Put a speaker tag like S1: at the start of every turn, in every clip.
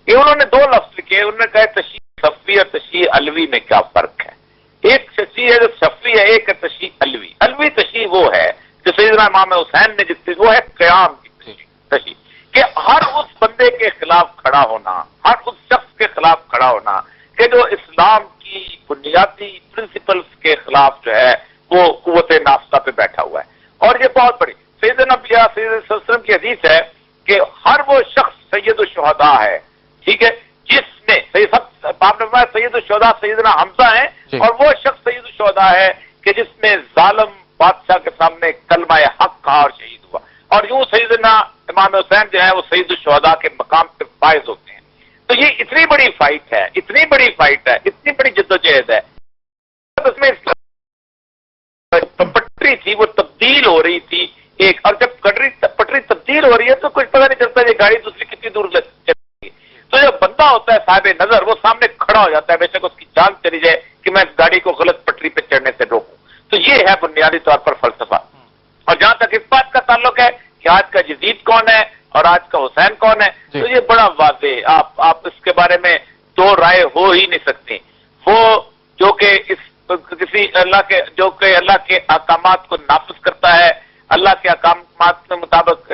S1: یہ انہوں نے دو لفظ لکھے، انہوں نے کہا تشیع صفی اور تشیع علوی میں کیا فرق ہے؟ ایک تشیع ہے جو صفی ہے، ایک ہے تشیع علوی۔ علوی تشیع وہ ہے جو سیدنا امام حسین نے جس وہ ہے قیام کی تشیع، کہ ہر اس بندے کے خلاف کھڑا ہونا، ہر اس شخص کے خلاف کھڑا ہونا کہ جو اسلام کی بنیادی پرنسپلز کے خلاف جو ہے وہ قوت نافذہ پہ بیٹھا ہوا ہے۔ اور یہ بہت بڑی سیدنا صلی اللہ علیہ وسلم کی حدیث ہے کہ ہر وہ شخص سید الشہداء ہے، ٹھیک ہے، جس نے آپ نے فرمایا سید الشہداء سیدنا حمزہ ہیں، اور وہ شخص سید الشہداء ہے کہ جس نے ظالم بادشاہ کے سامنے کلمہ حق کہا اور شہید ہوا، اور یوں سیدنا امام حسین جو ہے وہ سید الشہداء کے مقام پہ فائز ہوتے ہیں۔ تو یہ اتنی بڑی فائٹ ہے، اتنی بڑی فائٹ ہے، اتنی بڑی جدوجہد ہے، اس میں پٹری تھی وہ تبدیل ہو رہی تھی ایک، اور جب پٹری تبدیل ہو رہی ہے تو کچھ پتہ نہیں چلتا یہ گاڑی دوسری کتنی دور چلتی ہے۔ تو جو بندہ ہوتا ہے صاحب نظر، وہ سامنے کھڑا ہو جاتا ہے، بے شک اس کی جان چلی جائے کہ میں اس گاڑی کو غلط پٹری پہ چڑھنے سے روکوں۔ تو یہ ہے بنیادی طور پر فلسفہ۔ اور جہاں تک اس بات کا تعلق ہے کہ آج کا یزید کون ہے اور آج کا حسین کون ہے، تو یہ بڑا واضح، آپ اس کے بارے میں دو رائے ہو ہی نہیں سکتی۔ وہ جو کہ اللہ کے احکامات کو نافذ کرتا ہے، اللہ کے احکامات کے مطابق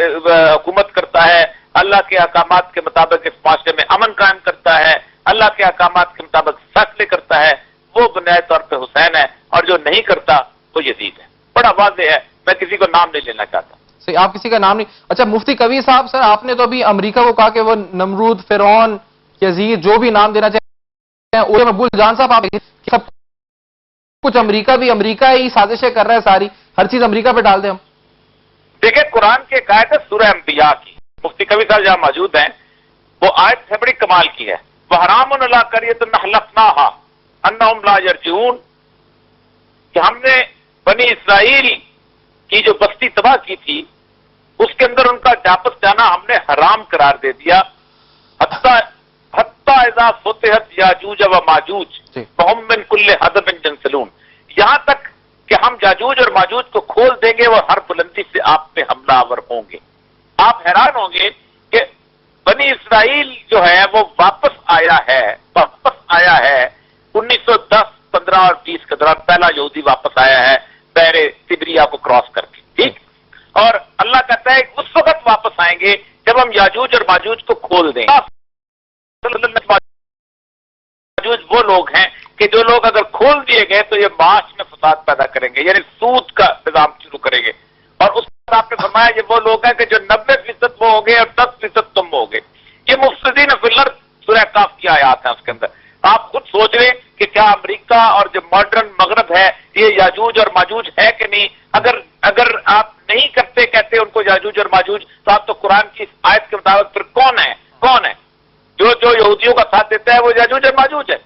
S1: حکومت کرتا ہے، اللہ کے احکامات کے مطابق اس معاشرے میں امن قائم کرتا ہے، اللہ کے احکامات کے مطابق فیصلے کرتا ہے، وہ بنیادی طور پہ حسین ہے، اور جو نہیں کرتا وہ یزید ہے۔ بڑا واضح ہے، میں کسی کو نام نہیں لینا چاہتا۔
S2: صحیح، آپ کسی کا نام نہیں۔ اچھا مفتی کبیر صاحب، سر آپ نے تو ابھی امریکہ کو کہا کہ وہ نمرود، فرعون، یزید جو بھی نام دینا چاہیں، مقبول جان صاحب آپ سب کچھ امریکہ ہی سازشیں کر رہا ہے، ساری ہر چیز امریکہ پہ ڈال دیں ہم؟
S1: دیکھیں قرآن کی ایک آیت ہے سورہ انبیاء کی، مفتی کبیر صاحب جہاں موجود ہیں، وہ آیت ہے بڑی کمال کی ہے، وَحَرَامٌ عَلَىٰ قَرْيَةٍ أَهْلَكْنَاهَا أَنَّهُمْ لَا يَرْجِعُونَ، کہ ہم نے بنی اسرائیل کی جو بستی تباہ کی تھی اس کے اندر ان کا واپس جانا ہم نے حرام قرار دے دیا، حتی اذا فتحت یاجوج و ماجوج فہم من کل حدب ینسلون، یہاں تک کہ ہم یاجوج اور ماجوج کو کھول دیں گے، وہ ہر بلندی سے آپ پہ حملہ آور ہوں گے۔ آپ حیران ہوں گے کہ بنی اسرائیل جو ہے وہ واپس آیا ہے 1910، 15 اور 20 کے دوران پہلا یہودی واپس آیا ہے بحر تبریہ کو کراس کر کے، ٹھیک، اور اللہ کہتا ہے اس وقت واپس آئیں گے جب ہم یاجوج اور ماجوج کو کھول دیں گے۔ ماجوج وہ لوگ ہیں کہ جو لوگ اگر کھول دیے گئے تو یہ معاش میں فساد پیدا کریں گے، یعنی سود کا نظام شروع کریں گے، اور اس پر آپ نے فرمایا یہ وہ لوگ ہیں کہ جو 90% وہ ہوں گے اور 10% تم ہوگے۔ یہ مفسدین فی الارض سورہ کاف کی آیات ہیں، اس کے اندر آپ خود سوچ رہے کہ کیا امریکہ اور جو ماڈرن مغرب ہے یہ یاجوج اور ماجوج ہے کہ نہیں؟ اگر آپ نہیں کرتے کہتے ان کو یاجوج اور ماجوج، تو آپ تو قرآن کی اس آیت کے مطابق پھر کون ہے جو یہودیوں کا ساتھ دیتا ہے وہ یاجوج اور ماجوج ہے۔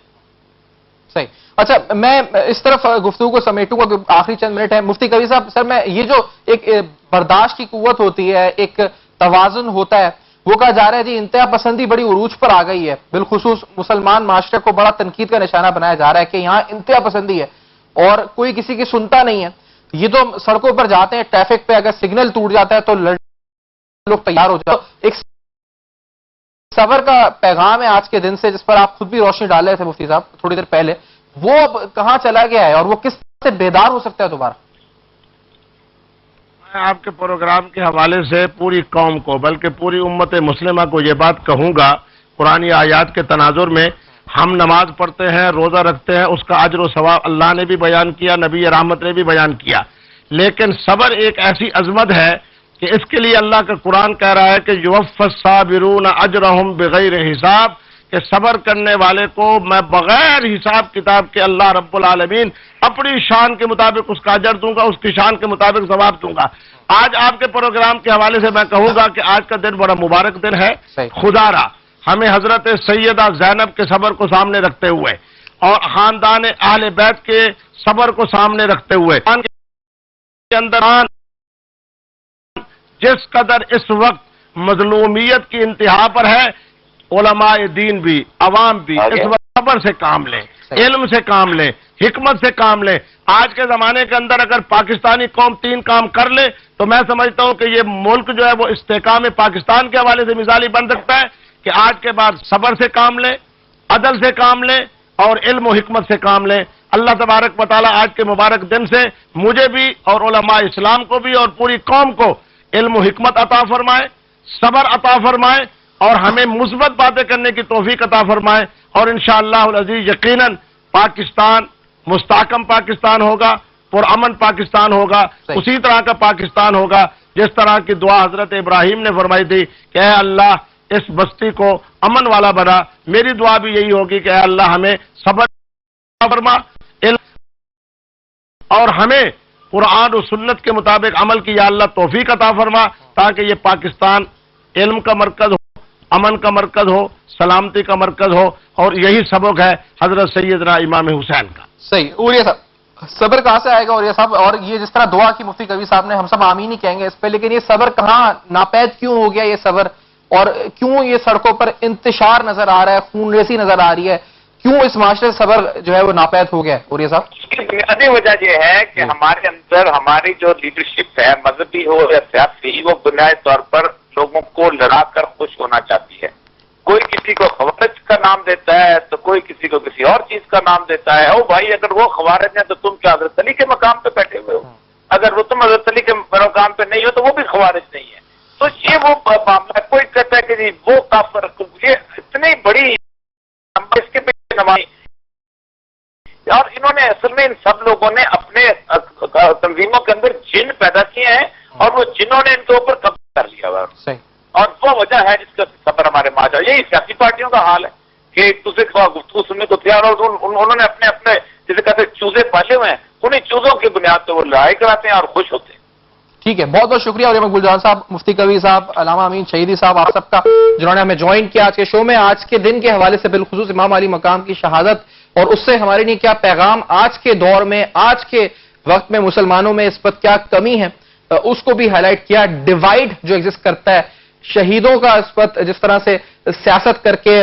S2: صحیح۔ اچھا میں اس طرف گفتگو کو سمیٹوں گا، آخری چند منٹ ہے۔ مفتی کبیر صاحب، سر میں یہ جو ایک برداشت کی قوت ہوتی ہے، ایک توازن ہوتا ہے، وہ کہا جا رہا ہے جی انتہا پسندی بڑی عروج پر آ گئی ہے، بالخصوص مسلمان معاشرے کو بڑا تنقید کا نشانہ بنایا جا رہا ہے کہ یہاں انتہا پسندی ہے اور کوئی کسی کی سنتا نہیں ہے۔ یہ تو سڑکوں پر جاتے ہیں، ٹریفک پہ اگر سگنل ٹوٹ جاتا ہے تو لوگ تیار ہو جاتے ہیں۔ ایک صبر کا پیغام ہے آج کے دن سے، جس پر آپ خود بھی روشنی ڈال رہے تھے مفتی صاحب تھوڑی دیر پہلے، وہ اب کہاں چلا گیا ہے اور وہ کس طرح سے بیدار ہو سکتا ہے دوبارہ؟
S3: میں آپ کے پروگرام کے حوالے سے پوری قوم کو بلکہ پوری امت مسلمہ کو یہ بات کہوں گا، قرآنی آیات کے تناظر میں ہم نماز پڑھتے ہیں، روزہ رکھتے ہیں، اس کا اجر و ثواب اللہ نے بھی بیان کیا، نبی رحمت نے بھی بیان کیا، لیکن صبر ایک ایسی عظمت ہے کہ اس کے لیے اللہ کا قرآن کہہ رہا ہے کہ یوفی الصابرون اجرہم بغیر حساب، کہ صبر کرنے والے کو میں بغیر حساب کتاب کے اللہ رب العالمین اپنی شان کے مطابق اس کا اجر دوں گا، اس کی شان کے مطابق ثواب دوں گا۔ آج آپ کے پروگرام کے حوالے سے میں کہوں گا کہ آج کا دن بڑا مبارک دن ہے، خدا را ہمیں حضرت سیدہ زینب کے صبر کو سامنے رکھتے ہوئے اور خاندان اہل بیت کے صبر کو سامنے رکھتے ہوئے کے اندر جس قدر اس وقت مظلومیت کی انتہا پر ہے، علماء دین بھی، عوام بھی اس وقت صبر سے کام لیں، علم سے کام لیں، حکمت سے کام لیں۔ آج کے زمانے کے اندر اگر پاکستانی قوم 3 کام کر لے تو میں سمجھتا ہوں کہ یہ ملک جو ہے وہ استحکام پاکستان کے حوالے سے مثالی بن سکتا ہے کہ آج کے بعد صبر سے کام لیں، عدل سے کام لیں اور علم و حکمت سے کام لیں۔ اللہ تبارک و تعالیٰ آج کے مبارک دن سے مجھے بھی اور علماء اسلام کو بھی اور پوری قوم کو علم و حکمت عطا فرمائے، صبر عطا فرمائے اور ہمیں مثبت باتیں کرنے کی توفیق عطا فرمائے، اور انشاءاللہ العزیز یقیناً پاکستان مستحکم پاکستان ہوگا، پرامن پاکستان ہوگا، اسی طرح کا پاکستان ہوگا جس طرح کی دعا حضرت ابراہیم نے فرمائی تھی کہ اے اللہ اس بستی کو امن والا بنا۔ میری دعا بھی یہی ہوگی کہ اے اللہ ہمیں صبر فرما، علم اور ہمیں قرآن و سنت کے مطابق عمل کی یا اللہ توفیق عطا فرما، تاکہ یہ پاکستان علم کا مرکز ہو، امن کا مرکز ہو، سلامتی کا مرکز ہو، اور یہی سبق ہے حضرت سیدنا امام حسین کا۔
S2: صحیح۔ اولیاء صاحب صبر کہاں سے آئے گا اولیاء صاحب؟ اور یہ جس طرح دعا کی مفتی کبیر صاحب نے، ہم سب آمین ہی کہیں گے اس پہ، لیکن یہ صبر کہاں ناپید کیوں ہو گیا یہ صبر؟ اور کیوں یہ سڑکوں پر انتشار نظر آ رہا ہے، خون ریزی نظر آ رہی ہے؟ کیوں اس معاشرے سے صبر جو ہے وہ ناپید ہو گیا ہے اولیاء صاحب؟
S1: اس کی بنیادی وجہ یہ ہے کہ ہمارے اندر ہماری جو لیڈرشپ ہے، مذہبی ہو یا سیاسی، وہ بنیادی طور پر لوگوں کو لڑا کر خوش ہونا چاہتی ہے۔ کوئی کسی کو خوارج کا نام دیتا ہے تو کوئی کسی کو کسی اور چیز کا نام دیتا ہے۔ او بھائی، اگر وہ خوارج ہیں تو تم کیا حضرت علی کے مقام پہ بیٹھے ہوئے ہو؟ اگر وہ تم حضرت علی کے مقام پہ نہیں ہو تو وہ بھی خوارج نہیں ہے۔ تو یہ وہ معاملہ ہے۔ کوئی کہتا ہے کہ جی وہ کافر، یہ اتنی بڑی اس کے پیچھے نمائی، اور انہوں نے اصل میں ان سب لوگوں نے اپنے تنظیموں کے اندر جن پیدا کیے ہیں اور وہ جنوں نے ان کے اوپر قبضہ کر لیا ہوا ہے، اور وہ وجہ ہے جس کا سفر ہمارے معاشرے۔ یہی سیاسی پارٹیوں کا حال ہے کہ ایک دوسرے کے خلاف گفتگو سننے کو تیار، اور انہوں نے اپنے اپنے جسے کہتے ہیں چوزے پالے ہوئے ہیں، انہیں چوزوں کی بنیاد پہ وہ لڑائی کراتے ہیں اور خوش ہوتے ہیں۔
S2: ٹھیک ہے، بہت بہت شکریہ علامہ مقبول جان صاحب، مفتی کبیر صاحب، علامہ امین شہیدی صاحب، آپ سب کا جنہوں نے ہمیں جوائن کیا آج کے شو میں۔ آج کے دن کے حوالے سے بالخصوص امام علی مقام کی شہادت اور اس سے ہمارے لیے کیا پیغام، آج کے دور میں، آج کے وقت میں مسلمانوں میں اس وقت کیا کمی ہے، اس کو بھی ہائی لائٹ کیا۔ ڈیوائیڈ جو ایگزسٹ کرتا ہے شہیدوں کا، اس وقت جس طرح سے سیاست کر کے،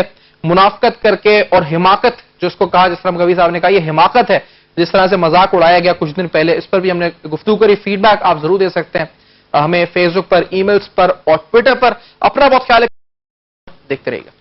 S2: منافقت کر کے اور حماقت جو اس کو کہا، جس طرح کبیر صاحب نے کہا یہ حماقت ہے، جس طرح سے مذاق اڑایا گیا کچھ دن پہلے، اس پر بھی ہم نے گفتگو کری۔ فیڈ بیک آپ ضرور دے سکتے ہیں ہمیں فیس بک پر، ای میلز پر اور ٹویٹر پر۔ اپنا بہت خیال دیکھتے رہیے گا۔